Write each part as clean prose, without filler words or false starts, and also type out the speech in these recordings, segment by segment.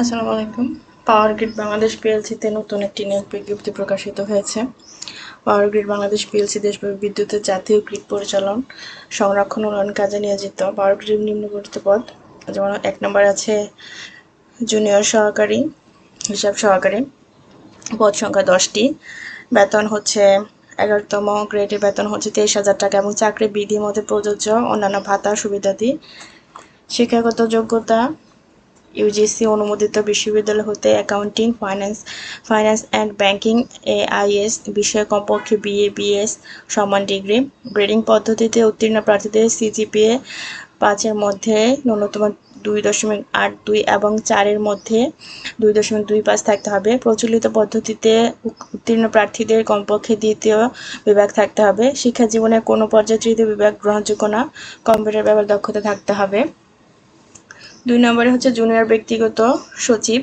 আসসালামু আলাইকুম। Power grid Bangladesh পিএলসিতে নতুন একটি নিয়োগ বিজ্ঞপ্তি প্রকাশিত হয়েছে। পাওয়ার গ্রিড বাংলাদেশ পিএলসি দেশব্যাপী বিদ্যুতের জাতীয় গ্রিড পরিচালন, সংরক্ষণ উন্নয়ন কাজে নিয়োজিত। পাওয়ার গ্রিড নিম্নবর্ণিত পদ, যেমন 1 নম্বরে আছে জুনিয়র সহকারী, হিসাব সহকারী, পদ সংখ্যা 10টি, বেতন হচ্ছে 11তম গ্রেডের বেতন হচ্ছে 23,000 টাকা এবং চাকরি বিধি মতে প্রযোজ্য অন্যান্য ভাতা সুবিধাদি। শিক্ষাগত যোগ্যতা ইউজিসি অনুমোদিত বিশ্ববিদ্যালয় হতে accounting, finance and banking AIS বিষয়ে কমপক্ষে BA BS সমান ডিগ্রি। গ্রেডিং পদ্ধতিতে উত্তীর্ণ প্রার্থীদের CGPA 5-এর মধ্যে ন্যূনতম 2.82 এবং 4-এর মধ্যে 2.25 থাকতে হবে। প্রচলিত পদ্ধতিতে উত্তীর্ণ প্রার্থীদের কমপক্ষে দ্বিতীয় বিভাগ থাকতে হবে। শিক্ষা জীবনের কোনো পর্যায়ে তৃতীয় বিভাগ গ্রহণযোগ্য না। কম্পিউটার ব্যবহার দক্ষতা থাকতে হবে। 2 নম্বরে হচ্ছে জুনিয়র ব্যক্তিগত সচিব,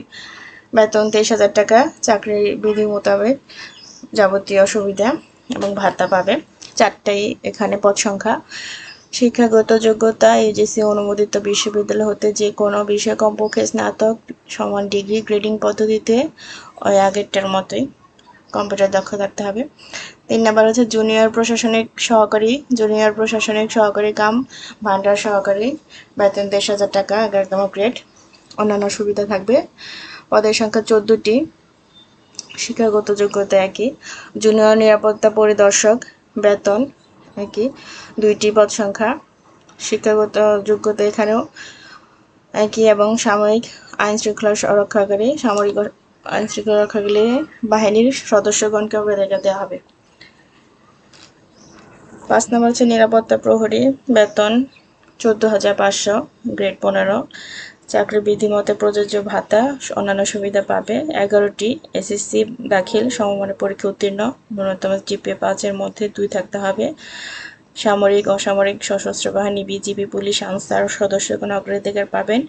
বেতন 23,000 টাকা, চাকরির বিধি মোতাবেক যাবতীয় সুবিধা এবং ভাতা পাবে। 4টাই এখানে পদ সংখ্যা। শিক্ষাগত যোগ্যতা ইউজিসি অনুমোদিত বিশ্ববিদ্যালয় হতে যে কোনো বিষয়ে কমপক্ষে স্নাতক সমান ডিগ্রি। গ্রেডিং পদ্ধতিতে ওই আগেরটার মতোই কম্পিউটার দক্ষ থাকতে হবে। 3 নম্বর হচ্ছে জুনিয়র প্রশাসনিক সহকারী কাম ভান্ডার সহকারী, বেতন 23,000 টাকা, 11তম গ্রেড। অন্যান্য সুবিধা থাকবে। পদের সংখ্যা 14টি। শিক্ষাগত যোগ্যতা একই। জুনিয়র নিরাপত্তা পরিদর্শক, বেতন একই, 2টি পদ সংখ্যা। শিক্ষাগত যোগ্যতা এখানেও একই এবং সাময়িক আইন শৃঙ্খলা রক্ষাকারী বাহিনীর সদস্যগণকে অগ্রাধিকার দেওয়া হবে। 5 নম্বর হচ্ছে নিরাপত্তা প্রহরী, বেতন 14,500, গ্রেড 15, চাকরি বিধিমতে প্রযোজ্য ভাতা, অন্যান্য সুবিধা পাবে। 11টি SSC দাখিল, সমমানের পরীক্ষা উত্তীর্ণ, ন্যূনতম GPA 5-এর মধ্যে 2 থাকতে হবে। সামরিক, অসামরিক, সশস্ত্র বাহিনী, বিজিবি, পুলিশ, আনসার সদস্যগণ অগ্রাধিকার পাবেন।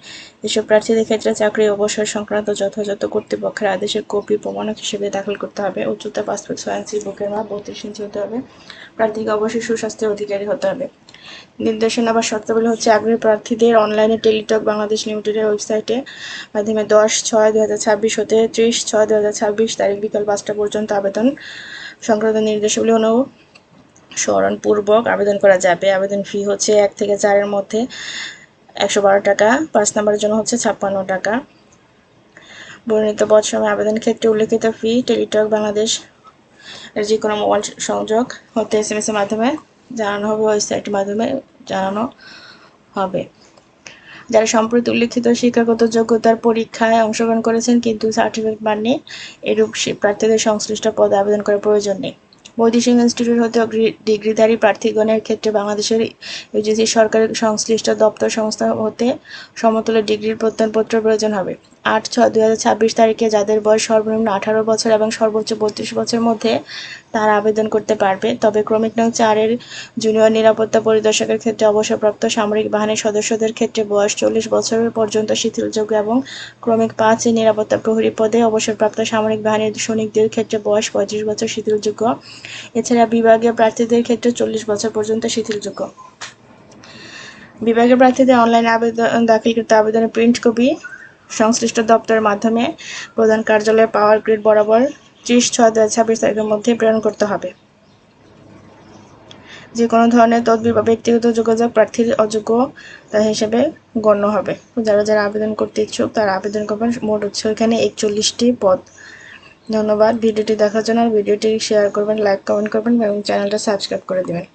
এসব প্রার্থীদের ক্ষেত্রে চাকরি অবসর সংক্রান্ত যথাযথ কর্তৃপক্ষের আদেশের কপি প্রমাণক হিসেবে দাখিল করতে হবে। উচ্চতা 5 ফুট 6 ইঞ্চি, বুকের মাপ 32 ইঞ্চি হতে হবে। প্রার্থীকে অবশ্যই সুস্বাস্থ্যের অধিকারী হতে হবে। নির্দেশনা বা শর্তাবলী হচ্ছে আগ্রহী প্রার্থীদের অনলাইনে টেলিটক বাংলাদেশ লিমিটেডের ওয়েবসাইটে মাধ্যমে 10/6/2026 হতে 30/6/2026 তারিখ বিকাল 5টা পর্যন্ত আবেদন সংক্রান্ত নির্দেশাবলী অনুসরণপূর্বক আবেদন করা যাবে। আবেদন ফি হচ্ছে 1 থেকে 4-এর মধ্যে 112 টাকা, 5 নম্বরের জন্য হচ্ছে 56 টাকা। বর্ণিত পদ সময় আবেদন ক্ষেত্রে উল্লেখিত ফি টেলিটক বাংলাদেশ এর যে কোনো মোবাইল সংযোগ হতে SMS এর মাধ্যমে জানানো হবে, ওয়েবসাইটের মাধ্যমে জানানো হবে। যারা সম্প্রতি উল্লেখিত শিক্ষাগত যোগ্যতার পরীক্ষায় অংশগ্রহণ করেছেন কিন্তু সার্টিফিকেট পাননি, এরূপ প্রার্থীদের সংশ্লিষ্ট পদে আবেদন করার প্রয়োজন নেই। বৈদেশিক ইনস্টিটিউট হতে ডিগ্রিধারী প্রার্থীগণের ক্ষেত্রে বাংলাদেশের ইউজিসি সরকারি সংশ্লিষ্ট দপ্তর সংস্থা হতে সমতুল্য ডিগ্রির প্রত্যয়নপত্র প্রয়োজন হবে। 8/6/2026 তারিখে যাদের বয়স সর্বনিম্ন 18 বছর এবং সর্বোচ্চ 32 বছরের মধ্যে তারা আবেদন করতে পারবে। তবে ক্রমিক নং 4-এর জুনিয়র নিরাপত্তা পরিদর্শকের ক্ষেত্রে অবসরপ্রাপ্ত সামরিক বাহিনীর সদস্যদের ক্ষেত্রে বয়স 40 বছর পর্যন্ত শিথিলযোগ্য এবং ক্রমিক 5-এর নিরাপত্তা প্রহরী পদে অবসরপ্রাপ্ত সামরিক বাহিনীর সৈনিকদের ক্ষেত্রে বয়স 35 বছর শিথিলযোগ্য। এছাড়া বিভাগীয় প্রার্থীদের ক্ষেত্রে 40 বছর পর্যন্ত শিথিলযোগ্য। বিভাগীয় প্রার্থীদের অনলাইনে দাখিলকৃত আবেদনের প্রিন্ট কপি সংশ্লিষ্ট দপ্তরের মাধ্যমে প্রধান কার্যালয়ে পাওয়ার গ্রিড বরাবর 30/6/2026 তারিখের মধ্যে প্রেরণ করতে হবে। যে কোনো ধরনের তদবির বা ব্যক্তিগত যোগাযোগ প্রার্থীর অযোগ্যতা হিসেবে গণ্য হবে। যারা আবেদন করতে ইচ্ছুক তারা আবেদন করবেন। মোট হচ্ছে এখানে 41টি পদ। ধন্যবাদ ভিডিওটি দেখার জন্য। ভিডিওটি শেয়ার করবেন, লাইক, কমেন্ট করবেন এবং চ্যানেলটা সাবস্ক্রাইব করে দেবেন।